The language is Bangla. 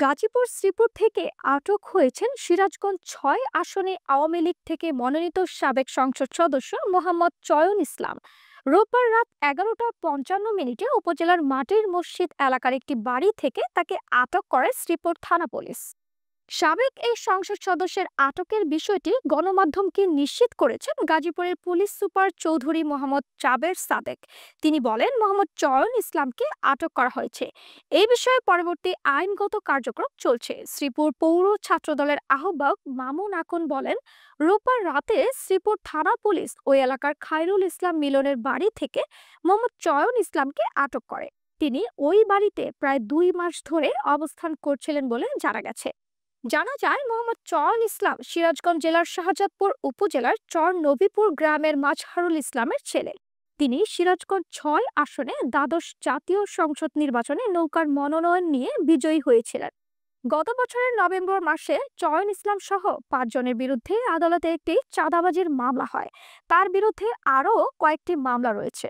গাজীপুর শ্রীপুর থেকে আটক হয়েছেন সিরাজগঞ্জ ৬ আসনে আওয়ামী লীগ থেকে মনোনীত সাবেক সংসদ সদস্য মোহাম্মদ চয়ন ইসলাম। রোববার রাত 11টা 55 মিনিটে উপজেলার মাটির মসজিদ এলাকার একটি বাড়ি থেকে তাকে আটক করে শ্রীপুর থানা পুলিশ। সাবেক এই সংসদ সদস্যের আটকের বিষয়টি গণমাধ্যমকে নিশ্চিত করেছেন গাজীপুরের পুলিশ সুপার চৌধুরী মোহাম্মদ জাবের সাদেক। তিনি বলেন, মোহাম্মদ চয়ন ইসলামকে আটক করা হয়েছে। এই বিষয়ে পরবর্তী আইনগত কার্যক্রম চলছে। শ্রীপুর পৌর ছাত্রদলের আহ্বায়ক মামুন আকন বলেন, রোববার রাতে শ্রীপুর থানা পুলিশ ওই এলাকার খায়রুল ইসলাম মিলনের বাড়ি থেকে মোহাম্মদ চয়ন ইসলামকে আটক করে। তিনি ওই বাড়িতে প্রায় 2 মাস ধরে অবস্থান করছিলেন বলে জানা গেছে। জানা যায়, মোহাম্মদ চয়ন ইসলাম সিরাজগঞ্জ জেলার শাহজাদপুর উপজেলার চর নবীপুর গ্রামের মাজহারুল ইসলামের ছেলে। তিনি সিরাজগঞ্জ ৬ আসনে দ্বাদশ জাতীয় সংসদ নির্বাচনে নৌকার মনোনয়ন নিয়ে বিজয়ী হয়েছিলেন। গত বছরের নভেম্বর মাসে চয়ন ইসলাম সহ 5 জনের বিরুদ্ধে আদালতে একটি চাঁদাবাজির মামলা হয়। তার বিরুদ্ধে আরও কয়েকটি মামলা রয়েছে।